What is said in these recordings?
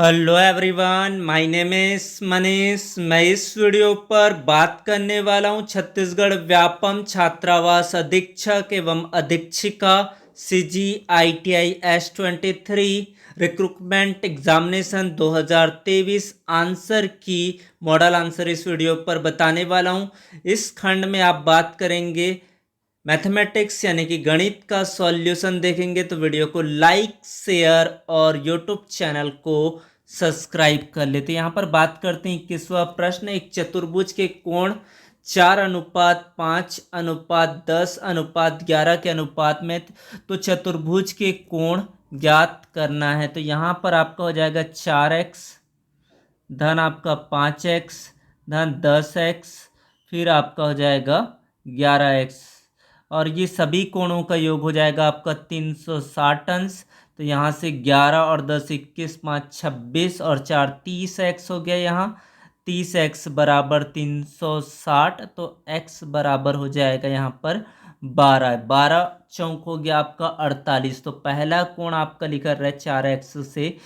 Hello everyone, my name is Manish. मैं इस video पर बात करने वाला हूं छत्तीसगढ़ व्यापम छात्रावास अधीक्षक एवं अधीक्षिका CGITI S23 recruitment examination 2023 answer की मॉडल आंसर इस वीडियो पर बताने वाला हूं। इस खंड में आप बात करेंगे मैथमेटिक्स यानी कि गणित का सॉल्यूशन देखेंगे, तो वीडियो को लाइक शेयर और यूट्यूब चैनल को सब्सक्राइब कर लेते। यहाँ पर बात करते हैं 21वां प्रश्न। एक चतुर्भुज के कोण 4:5:10:11 के अनुपात में, तो चतुर्भुज के कोण ज्ञात करना है। तो यहाँ पर आपका हो जाएगा 4x धन आपका 5x धन 10x, फिर आपका हो जाएगा 11x, और ये सभी कोणों का योग हो जाएगा आपका 360 अंश। तो यहाँ से 11 और 10 21 5 26 और 4 30x हो गया। यहाँ 30x बराबर 360, तो x बराबर हो जाएगा यहाँ पर 12। 12 चौक हो गया आपका 48। तो पहला कोण आपका लिखा रहा है 4x से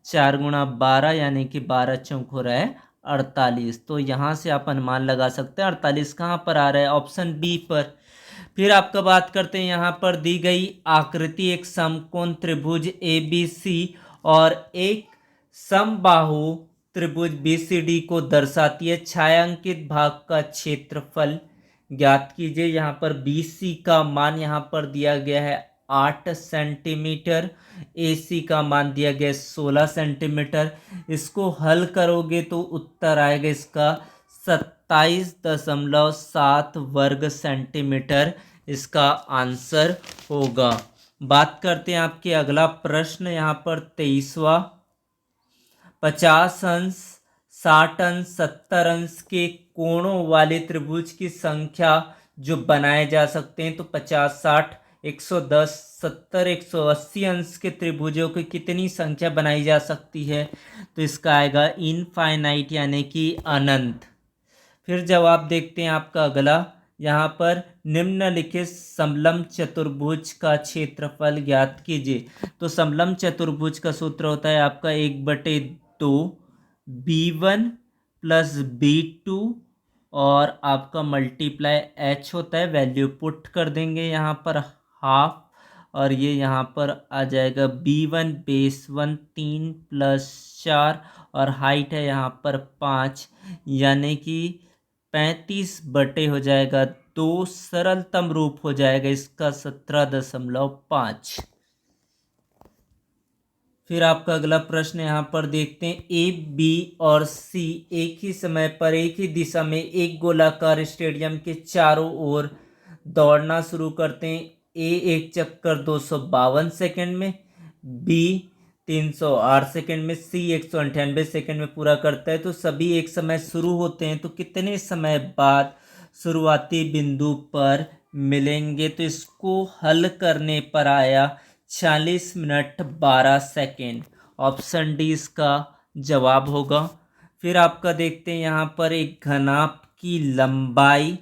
4 गुणा 12 यानी कि 12 चौक हो रहा है 48। तो यहाँ से आप अनुमान लगा सकते हैं 48 कहाँ पर आ रहा है, ऑप्शन बी पर। फिर आपका बात करते हैं, यहाँ पर दी गई आकृति एक समकोण त्रिभुज ABC और एक समबाहु त्रिभुज BCD को दर्शाती है। छायांकित भाग का क्षेत्रफल ज्ञात कीजिए। यहाँ पर BC का मान यहाँ पर दिया गया है 8 सेंटीमीटर, AC का मान दिया गया है 16 सेंटीमीटर। इसको हल करोगे तो उत्तर आएगा इसका 27.7 वर्ग सेंटीमीटर इसका आंसर होगा। बात करते हैं आपके अगला प्रश्न, यहाँ पर 23वां। 50 अंश 60 अंश 70 अंश के कोणों वाले त्रिभुज की संख्या जो बनाए जा सकते हैं, तो 50 60 110 70 180 अंश के त्रिभुजों की कितनी संख्या बनाई जा सकती है, तो इसका आएगा इनफाइनाइट यानी कि अनंत। फिर जवाब देखते हैं आपका अगला। यहाँ पर निम्नलिखित समलंब चतुर्भुज का क्षेत्रफल ज्ञात कीजिए। तो समलंब चतुर्भुज का सूत्र होता है आपका 1/2 B1 प्लस B2 और आपका मल्टीप्लाई H होता है। वैल्यू पुट कर देंगे यहाँ पर हाफ, और ये यहाँ पर आ जाएगा B1 बेस 1 3 प्लस 4 और हाइट है यहाँ पर 5 यानी कि 35 बटे हो जाएगा 2। सरलतम रूप हो जाएगा इसका 17.5। फिर आपका अगला प्रश्न यहाँ पर देखते हैं, A, B और C एक ही समय पर एक ही दिशा में एक गोलाकार स्टेडियम के चारों ओर दौड़ना शुरू करते हैं। A एक चक्कर 252 सेकंड में, B 308 सेकंड में, C 198 सेकंड में पूरा करता है। तो सभी एक समय शुरू होते हैं, तो कितने समय बाद शुरुआती बिंदु पर मिलेंगे, तो इसको हल करने पर आया 40 मिनट 12 सेकेंड। ऑप्शन डी इसका जवाब होगा। फिर आपका देखते हैं, यहाँ पर एक घनाभ की लंबाई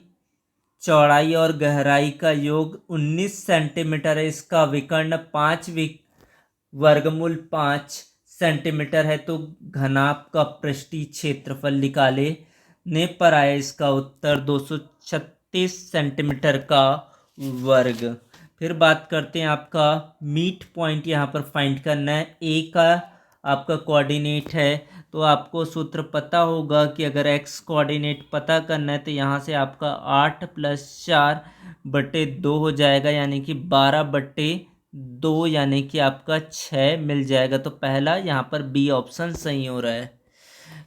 चौड़ाई और गहराई का योग 19 सेंटीमीटर है। इसका विकर्ण 5 वर्गमूल 5 सेंटीमीटर है। तो घनाभ का पृष्ठीय क्षेत्रफल निकाले ने पर आया इसका उत्तर 236 सेंटीमीटर का वर्ग। फिर बात करते हैं आपका मीट पॉइंट यहाँ पर फाइंड करना है। ए का आपका कोऑर्डिनेट है, तो आपको सूत्र पता होगा कि अगर एक्स कोऑर्डिनेट पता करना है तो यहाँ से आपका 8 + 4/2 हो जाएगा यानी कि 12/2 यानी कि आपका 6 मिल जाएगा। तो पहला यहाँ पर बी ऑप्शन सही हो रहा है।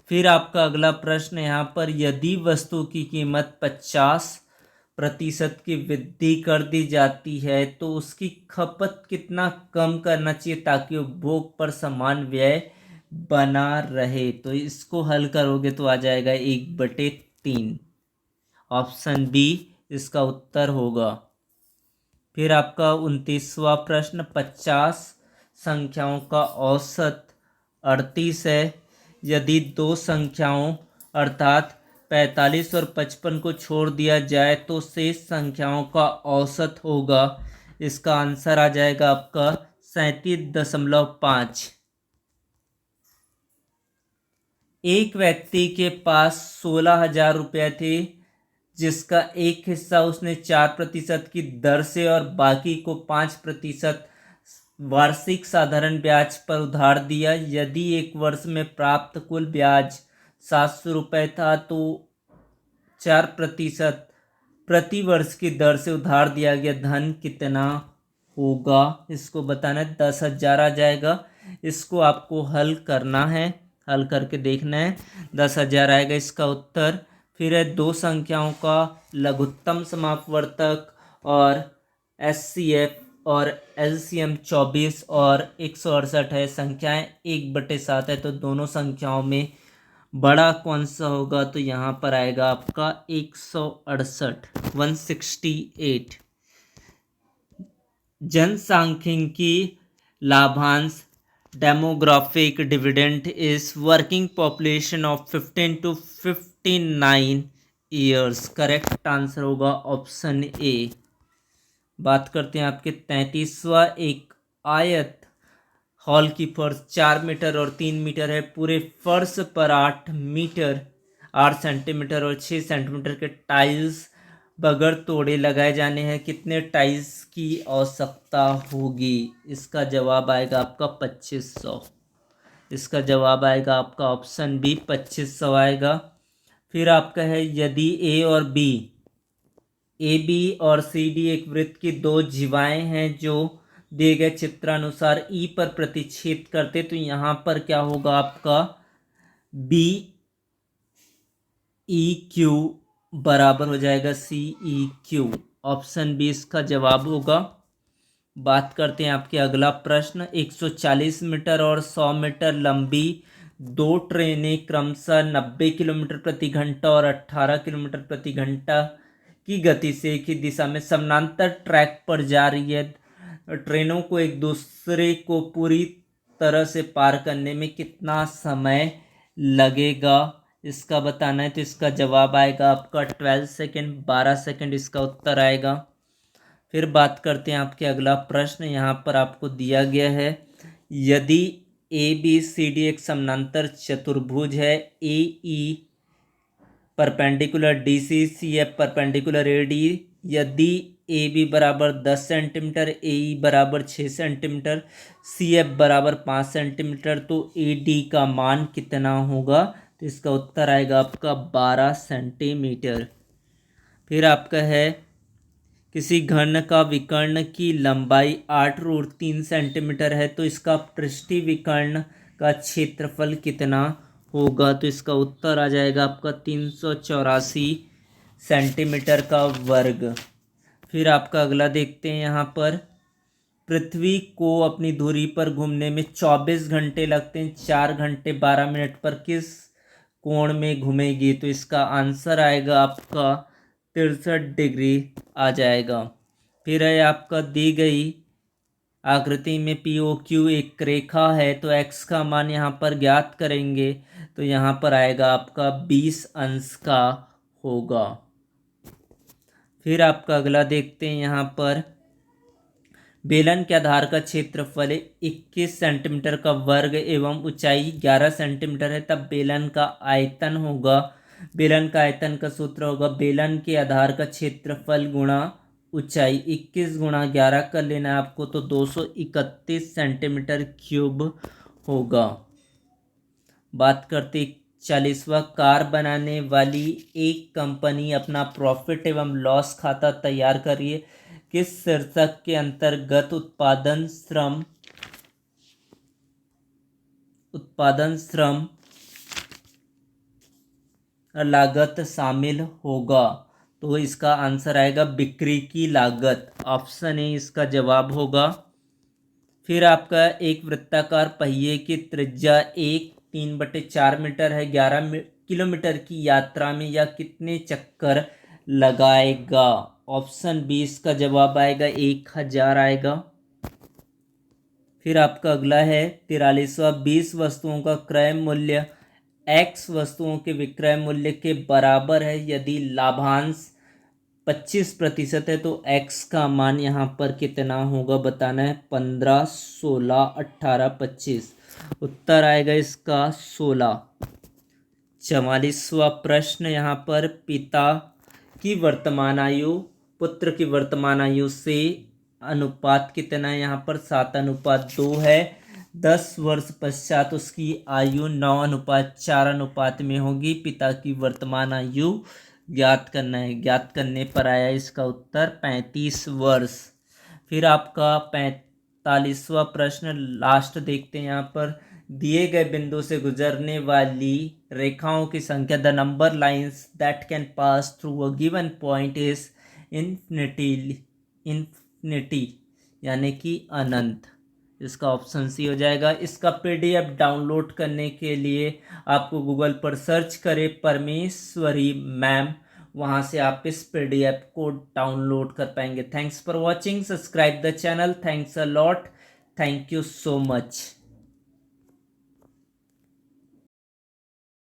फिर आपका अगला प्रश्न यहाँ पर, यदि वस्तु की कीमत 50% की वृद्धि कर दी जाती है तो उसकी खपत कितना कम करना चाहिए ताकि उपभोग पर समान व्यय बना रहे, तो इसको हल करोगे तो आ जाएगा 1/3। ऑप्शन बी इसका उत्तर होगा। फिर आपका 29वां प्रश्न, 50 संख्याओं का औसत 38 है। यदि दो संख्याओं अर्थात 45 और 55 को छोड़ दिया जाए तो शेष संख्याओं का औसत होगा। इसका आंसर आ जाएगा आपका 37.5। एक व्यक्ति के पास 16,000 रुपये थे, जिसका एक हिस्सा उसने 4% की दर से और बाकी को 5% वार्षिक साधारण ब्याज पर उधार दिया। यदि एक वर्ष में प्राप्त कुल ब्याज 700 रुपये था तो 4% प्रति वर्ष की दर से उधार दिया गया धन कितना होगा, इसको बताना है। 10,000 आ जाएगा। इसको आपको हल करना है, हल करके देखना है। 10,000 आएगा इसका उत्तर। फिर है दो संख्याओं का लघुत्तम समापवर्तक और एचसीएफ और एलसीएम 24 और 168 है। संख्याएं 1/7 है, तो दोनों संख्याओं में बड़ा कौन सा होगा, तो यहाँ पर आएगा आपका 168, 168। जनसांख्यिकी लाभांश demographic dividend is working population of 15 to 59 years. Correct answer होगा ऑप्शन ए। बात करते हैं आपके 33वां। एक आयत हॉल की फर्श 4 मीटर और 3 मीटर है। पूरे फर्श पर 8 मीटर 8 सेंटीमीटर और 6 सेंटीमीटर के टाइल्स बगैर तोड़े लगाए जाने हैं। कितने टाइल्स की आवश्यकता होगी, इसका जवाब आएगा आपका 2500। इसका जवाब आएगा आपका ऑप्शन बी, 2500 आएगा। फिर आपका है यदि ए बी और सी डी एक वृत्त की दो जीवाएं हैं जो दिए गए चित्रानुसार ई पर प्रतिच्छेद करते, तो यहाँ पर क्या होगा आपका बी ई क्यू बराबर हो जाएगा सी ई क्यू। ऑप्शन बी इसका जवाब होगा। बात करते हैं आपके अगला प्रश्न। 140 मीटर और 100 मीटर लंबी दो ट्रेनें क्रमशः 90 किलोमीटर प्रति घंटा और 18 किलोमीटर प्रति घंटा की गति से एक ही दिशा में समानांतर ट्रैक पर जा रही है। ट्रेनों को एक दूसरे को पूरी तरह से पार करने में कितना समय लगेगा, इसका बताना है। तो इसका जवाब आएगा आपका 12 सेकेंड, 12 सेकेंड इसका उत्तर आएगा। फिर बात करते हैं आपके अगला प्रश्न। यहाँ पर आपको दिया गया है यदि ए बी सी डी एक समानांतर चतुर्भुज है, A E perpendicular D C, C F perpendicular A D. यदि ए बी बराबर 10 सेंटीमीटर, ए ई बराबर 6 सेंटीमीटर, सी एफ बराबर 5 सेंटीमीटर, तो ए डी का मान कितना होगा, तो इसका उत्तर आएगा आपका 12 सेंटीमीटर। फिर आपका है किसी घन का विकर्ण की लंबाई 8√3 सेंटीमीटर है, तो इसका पृष्ठीय विकर्ण का क्षेत्रफल कितना होगा, तो इसका उत्तर आ जाएगा आपका 384 सेंटीमीटर का वर्ग। फिर आपका अगला देखते हैं। यहाँ पर पृथ्वी को अपनी धुरी पर घूमने में 24 घंटे लगते हैं, 4 घंटे 12 मिनट पर किस कोण में घूमेगी, तो इसका आंसर आएगा आपका 63 डिग्री आ जाएगा। फिर है आपका दी गई आकृति में पी ओ क्यू एक रेखा है, तो एक्स का मान यहाँ पर ज्ञात करेंगे, तो यहाँ पर आएगा आपका 20 अंश का होगा। फिर आपका अगला देखते हैं। यहाँ पर बेलन के आधार का क्षेत्रफल 21 सेंटीमीटर का वर्ग एवं ऊंचाई 11 सेंटीमीटर है, तब बेलन का आयतन होगा। बेलन का आयतन का सूत्र होगा बेलन के आधार का क्षेत्रफल गुणा ऊंचाई। 21 गुणा 11 कर लेना है आपको, तो 231 सेंटीमीटर क्यूब होगा। बात करते 40वां। कार बनाने वाली एक कंपनी अपना प्रॉफिट एवं लॉस खाता तैयार कर रही है। किस शीर्षक के अंतर्गत उत्पादन श्रम लागत शामिल होगा, तो इसका आंसर आएगा बिक्री की लागत। ऑप्शन ए इसका जवाब होगा। फिर आपका एक वृत्ताकार पहिए की त्रिज्या 3/4 मीटर है। 11 किलोमीटर की यात्रा में यह कितने चक्कर लगाएगा, ऑप्शन बी इसका जवाब आएगा 1000 आएगा। फिर आपका अगला है 43वां। 20 वस्तुओं का क्रय मूल्य एक्स वस्तुओं के विक्रय मूल्य के बराबर है। यदि लाभांश 25% है, तो एक्स का मान यहाँ पर कितना होगा बताना है। 15, 16, 18, 25। उत्तर आएगा इसका 16। 44वां प्रश्न यहाँ पर, पिता की वर्तमान आयु पुत्र की वर्तमान आयु से अनुपात कितना है? यहाँ पर 7:2 है। 10 वर्ष पश्चात उसकी आयु 9:4 में होगी। पिता की वर्तमान आयु ज्ञात करना है। ज्ञात करने पर आया इसका उत्तर 35 वर्ष। फिर आपका 45वां प्रश्न लास्ट देखते हैं यहाँ पर, दिए गए बिंदु से गुजरने वाली रेखाओं की संख्या, the number lines that can pass through a given point is infinity यानी कि अनंत। इसका ऑप्शन सी हो जाएगा। इसका पीडीएफ डाउनलोड करने के लिए आपको गूगल पर सर्च करें परमेश्वरी मैम, वहाँ से आप इस पीडीएफ को डाउनलोड कर पाएंगे। Thanks for watching, subscribe the channel, thanks a lot, thank you so much.